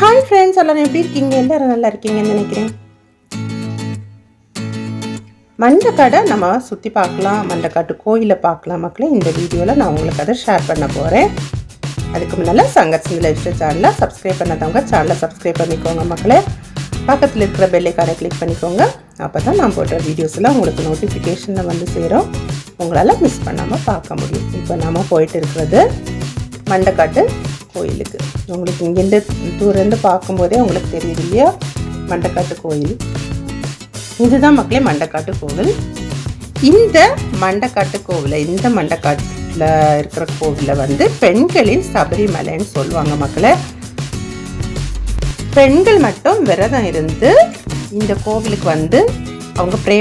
Hi friends, எல்லாரும் எப்படி இருக்கீங்க? எல்லாரும் நல்லா இருக்கீங்கன்னு நினைக்கிறேன். மண்டக்காடை நம்ம சுற்றி பார்க்கலாம், மண்டக்காட்டு கோயிலை பார்க்கலாம் மக்களே. இந்த வீடியோவில் நான் உங்களுக்கு அதை ஷேர் பண்ண போகிறேன். அதுக்கு முன்னால் சங்கர் சிந்து லைஃப் ஸ்டைல் சேனலை சப்ஸ்கிரைப் பண்ணாதவங்க சேனலை சப்ஸ்கிரைப் பண்ணிக்கோங்க மக்களே. பக்கத்தில் இருக்கிற பெல்லைக்கானை கிளிக் பண்ணிக்கோங்க. அப்போ தான் நான் போடுற வீடியோஸ்லாம் உங்களுக்கு நோட்டிஃபிகேஷனில் வந்து சேரும். உங்களால் மிஸ் பண்ணாமல் பார்க்க முடியும். இப்போ நாம் போயிட்டு இருக்கிறது மண்டக்காட்டு கோயிலுக்கு. உங்களுக்கு இங்கேருந்து தூரந்து பார்க்கும்போதே உங்களுக்கு தெரியுது இல்லையா, மண்டக்காட்டு கோயில். இதுதான் மக்களே மண்டக்காட்டு கோவில். இந்த மண்டக்காட்டு கோவிலை, இந்த மண்டக்காட்டில் இருக்கிற கோவிலை வந்து பெண்களின் சபரிமலைன்னு சொல்லுவாங்க மக்களே. பெண்கள் மட்டும் விரதம் இருந்து இந்த கோவிலுக்கு வந்து அவங்க ப்ரே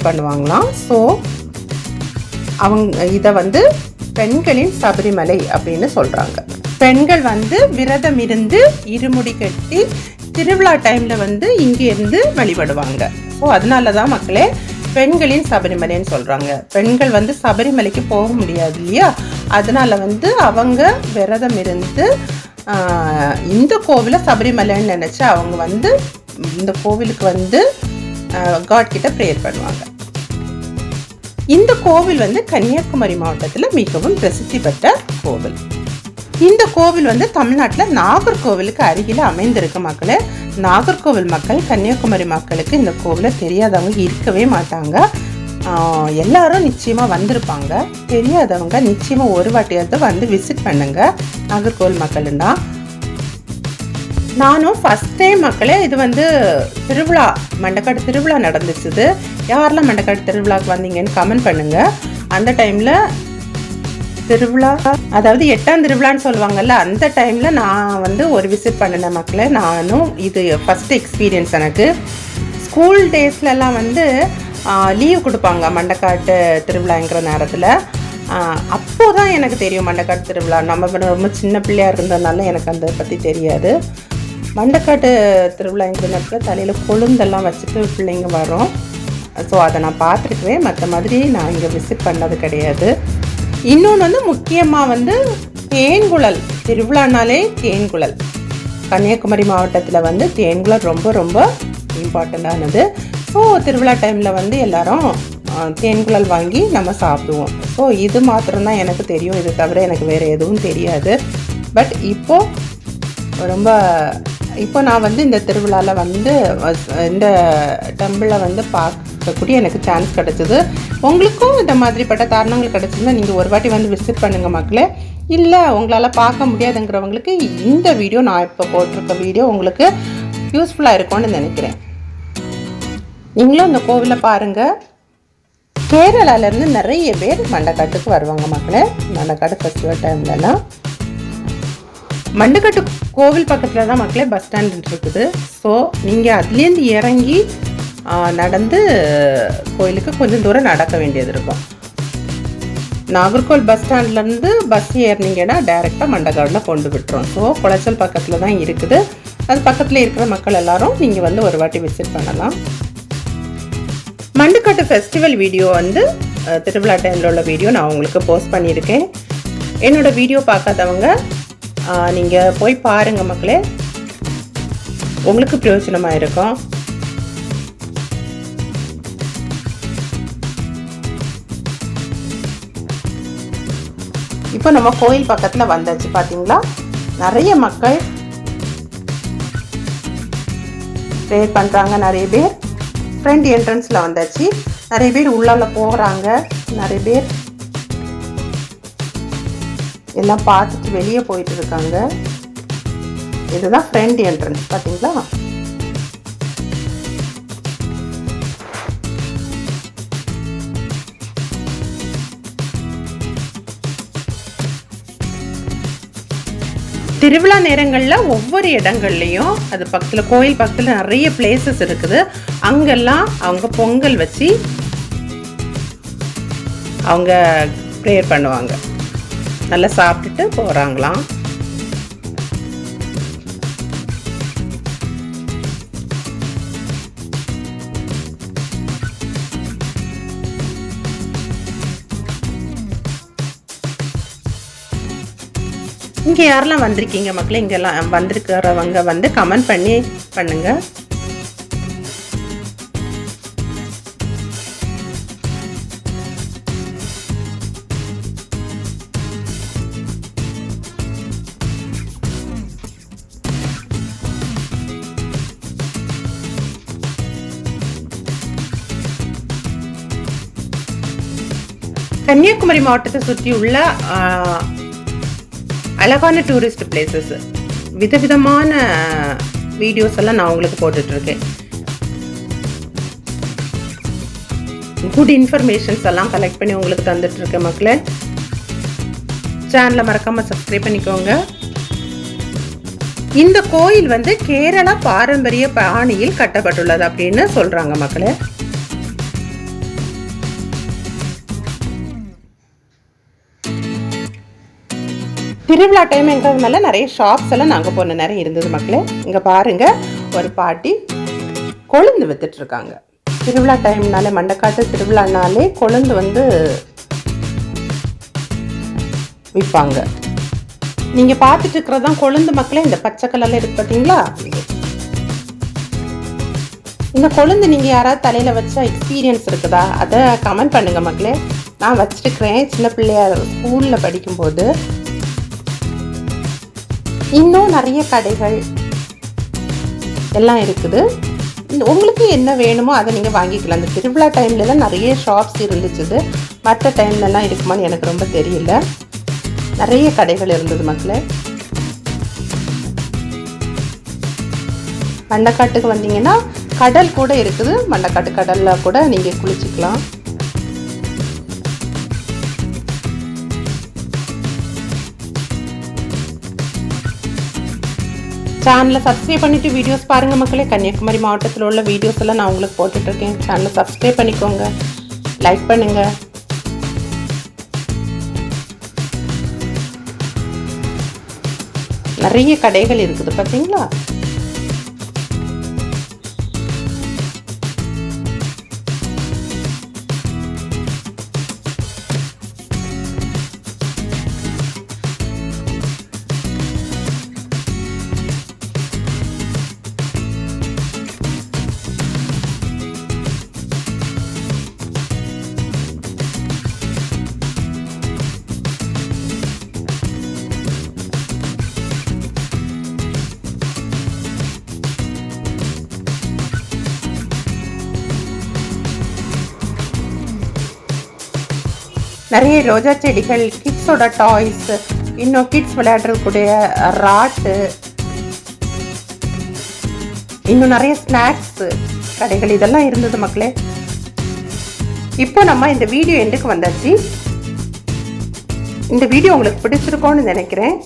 பண்ணுவாங்களாம். ஸோ அவங்க இதை வந்து பெண்களின் சபரிமலை அப்படின்னு சொல்கிறாங்க. பெண்கள் வந்து விரதம் இருந்து இருமுடி கட்டி திருவிழா டைமில் வந்து இங்கே இருந்து வழிபடுவாங்க. ஸோ அதனால தான் மக்களே பெண்களின் சபரிமலைன்னு சொல்கிறாங்க. பெண்கள் வந்து சபரிமலைக்கு போக முடியாது இல்லையா, அதனால வந்து அவங்க விரதம் இருந்து இந்த கோவிலை சபரிமலைன்னு நினச்சி அவங்க வந்து இந்த கோவிலுக்கு வந்து காட் கிட்ட ப்ரேயர் பண்ணுவாங்க. இந்த கோவில் வந்து கன்னியாகுமரி மாவட்டத்தில் மிகவும் பிரசித்தி பெற்ற கோவில். இந்த கோவில் வந்து தமிழ்நாட்டில் நாகர்கோவிலுக்கு அருகில் அமைந்திருக்கு மக்களே. நாகர்கோவில் மக்கள், கன்னியாகுமரி மக்களுக்கு இந்த கோவிலை தெரியாதவங்க இருக்கவே மாட்டாங்க. எல்லாரும் நிச்சயமாக வந்திருப்பாங்க. தெரியாதவங்க நிச்சயமாக ஒரு வாட்டியாவது வந்து விசிட் பண்ணுங்க நாகர்கோவில் மக்கள்னா. நானும் ஃபஸ்ட் டைம் மக்களே இது வந்து திருவிழா, மண்டக்காடு திருவிழா நடந்துச்சுது. யாரெல்லாம் மண்டக்காடு திருவிழாவுக்கு வந்தீங்கன்னு கமெண்ட் பண்ணுங்க. அந்த டைமில் திருவிழா, அதாவது 8ஆம் திருவிழான்னு சொல்லுவாங்கல்ல, அந்த டைமில் நான் வந்து ஒரு விசிட் பண்ணினேன் மக்களே. நானும் இது ஃபஸ்ட் எக்ஸ்பீரியன்ஸ் எனக்கு. ஸ்கூல் டேஸ்லலாம் வந்து லீவ் கொடுப்பாங்க மண்டக்காட்டு திருவிழாங்கிற நேரத்தில். அப்போ தான் எனக்கு தெரியும் மண்டக்காட்டு திருவிழா. நம்ம ரொம்ப சின்ன பிள்ளையாக இருந்ததுனால எனக்கு அதை பற்றி தெரியாது. மண்டக்காட்டு திருவிழாங்கிற நேரத்தில் தலையில் கொழுந்தெல்லாம் வச்சுட்டு பிள்ளைங்க வரும். ஸோ அதை நான் பார்த்துருக்குவேன். மற்ற மாதிரி நான் இங்கே விசிட் பண்ணது கிடையாது. இன்னொன்று வந்து முக்கியமாக வந்து தேன்குழல் திருவிழானாலே தேன்குழல். கன்னியாகுமரி மாவட்டத்தில் வந்து தேன்குழல் ரொம்ப ரொம்ப இம்பார்ட்டண்ட்டானது. ஸோ திருவிழா டைமில் வந்து எல்லாரும் தேன்குழல் வாங்கி நம்ம சாப்பிடுவோம். ஸோ இது மாத்திரம்தான் எனக்கு தெரியும். இது தவிர எனக்கு வேறு எதுவும் தெரியாது. பட் இப்போ நான் வந்து இந்த திருவிழாவில் வந்து இந்த டெம்பிளை வந்து பார்க்கக்கூடிய எனக்கு சான்ஸ் கிடச்சிது. உங்களுக்கும் இந்த மாதிரிப்பட்ட காரணங்கள் கிடச்சிருந்தா நீங்கள் ஒரு வாட்டி வந்து விசிட் பண்ணுங்கள் மக்களே. இல்லை உங்களால் பார்க்க முடியாதுங்கிறவங்களுக்கு இந்த வீடியோ, நான் இப்போ போட்டிருக்க வீடியோ உங்களுக்கு யூஸ்ஃபுல்லாக இருக்கும்னு நினைக்கிறேன். நீங்களும் இந்த கோவிலை பாருங்கள். கேரளாவிலேருந்து நிறைய பேர் மண்டக்காட்டுக்கு வருவாங்க மக்களே. மண்டக்காடு ஃபெஸ்டிவல் டைம்லலாம் மண்டக்காட்டு கோவில் பக்கத்தில் தான் மக்களே பஸ் ஸ்டாண்ட் இருக்குது. ஸோ நீங்கள் அதுலேருந்து இறங்கி நடந்து கோயிலுக்கு கொஞ்சம் தூரம் நடக்க வேண்டியது இருக்கும். நாகர்கோவில் பஸ் ஸ்டாண்ட்லேருந்து பஸ் ஏறினீங்கன்னா டைரெக்டாக மண்டக்காடில் கொண்டு விட்டுரும். ஸோ குளச்சல் பக்கத்தில் தான் இருக்குது. அது பக்கத்தில் இருக்கிற மக்கள் எல்லாரும் நீங்கள் வந்து ஒரு வாட்டி விசிட் பண்ணலாம். மண்டக்காட்டு ஃபெஸ்டிவல் வீடியோ வந்து திருவிழா டைமில் உள்ள வீடியோ நான் உங்களுக்கு போஸ்ட் பண்ணியிருக்கேன். என்னோடய வீடியோ பார்க்காதவங்க நீங்கள் போய் பாருங்கள் மக்களே, உங்களுக்கு பிரயோஜனமாக இருக்கும். இப்போ நம்ம கோயில் பக்கத்தில் வந்தாச்சு பார்த்தீங்களா. நிறைய மக்கள் ப்ரேயர் பண்ணுறாங்க. நிறைய பேர் ஃப்ரண்ட் என்ட்ரன்ஸில் வந்தாச்சு. நிறைய பேர் உள்ளால போகிறாங்க. நிறைய பேர் எல்லாம் பார்த்துட்டு வெளியே போயிட்டு இருக்காங்க. இதுதான் ஃப்ரண்ட் என்ட்ரன்ஸ் பார்த்தீங்களா. திருவிழா நேரங்களில் ஒவ்வொரு இடங்கள்லையும் அது பக்கத்தில், கோயில் பக்கத்தில் நிறைய பிளேசஸ் இருக்குது. அங்கெல்லாம் அவங்க பொங்கல் வச்சு அவங்க ப்ரேயர் பண்ணுவாங்க. நல்லா சாப்பிட்டுட்டு போகிறாங்களாம். இங்கே யாரெல்லாம் வந்திருக்கீங்க மக்களே, இங்கெல்லாம் வந்திருக்கிறவங்க வந்து கமெண்ட் பண்ணி பண்ணுங்கள். கன்னியாகுமரி மாவட்டத்தை சுற்றி உள்ள அழகான டூரிஸ்ட் பிளேசஸ் விதவிதமான வீடியோஸ் எல்லாம் நான் உங்களுக்கு போட்டுட்ருக்கேன். குட் இன்ஃபர்மேஷன்ஸ் எல்லாம் கலெக்ட் பண்ணி உங்களுக்கு தந்துட்டுருக்கேன் மக்களே. சேனலை மறக்காமல் சப்ஸ்கிரைப் பண்ணிக்கோங்க. இந்த கோயில் வந்து கேரளா பாரம்பரிய பாணியில் கட்டப்பட்டுள்ளது அப்படின்னு சொல்கிறாங்க மக்களே. திருவிழா டைம்ங்கிறதுனால நிறைய ஷாப்ஸ் எல்லாம் நாங்கள் போன நேரம் இருந்தது மக்களே. இங்கே பாருங்கள், ஒரு பாட்டி கொழுந்து வித்துட்ருக்காங்க. திருவிழா டைம்னாலே, மண்டக்காட்டு திருவிழானாலே கொழுந்து வந்து விற்பாங்க. நீங்கள் பார்த்துட்டு இருக்கிறதான் கொழுந்து மக்களே. இந்த பச்சை கலரில் இருக்குது பார்த்தீங்களா? இந்த கொழுந்து நீங்கள் யாராவது தலையில் வச்சா எக்ஸ்பீரியன்ஸ் இருக்குதா? அதை கமெண்ட் பண்ணுங்கள் மக்களே. நான் வச்சுருக்கிறேன் சின்ன பிள்ளையார் ஸ்கூலில் படிக்கும்போது. இன்னும் நிறைய கடைகள் எல்லாம் இருக்குது. உங்களுக்கு என்ன வேணுமோ அதை நீங்கள் வாங்கிக்கலாம். அந்த திருவிழா டைம்லலாம் நிறைய ஷாப்ஸ் இருந்துச்சு. மற்ற டைம்லலாம் இருக்குமான்னு எனக்கு ரொம்ப தெரியல. நிறைய கடைகள் இருந்தது மக்களே. மண்டக்காட்டுக்கு வந்தீங்கன்னா கடல் கூட இருக்குது. மண்டக்காட்டு கடலில் கூட நீங்கள் குளிச்சுக்கலாம். சேனலை சப்ஸ்கிரைப் பண்ணிவிட்டு வீடியோஸ் பாருங்கள் மக்களே. கன்னியாகுமரி மாவட்டத்தில் உள்ள வீடியோஸ் எல்லாம் நான் உங்களுக்கு போட்டுட்ருக்கேன். சேனலை சப்ஸ்கிரைப் பண்ணிக்கோங்க, லைக் பண்ணுங்கள். நிறைய கடைகள் இருக்குது பார்த்தீங்களா? நிறைய ரோஜா செடிகள், கிட்ஸோட டாய்ஸ், இன்னும் கிட்ஸ் விளையாடுறதுக்கூடிய ராட்டு, இன்னும் நிறைய ஸ்நாக்ஸ் கடைகள் இதெல்லாம் இருந்தது மக்களே. இப்போ நம்ம இந்த வீடியோ எண்டுக்கு வந்தாச்சு. இந்த வீடியோ உங்களுக்கு பிடிச்சிருக்கோன்னு நினைக்கிறேன்.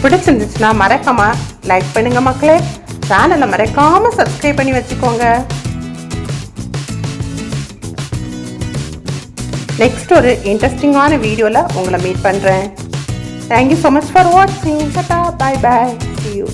பிடிச்சிருந்துச்சுன்னா மறக்காம லைக் பண்ணுங்க மக்களே. சேனலை மறக்காம சப்ஸ்கிரைப் பண்ணி வச்சுக்கோங்க. நெக்ஸ்ட் ஒரு இன்ட்ரெஸ்டிங்கான வீடியோல உங்களை மீட் பண்றேன். தேங்க்யூ ஸோ மச் ஃபார் வாட்சிங். Tata, bye bye, see you.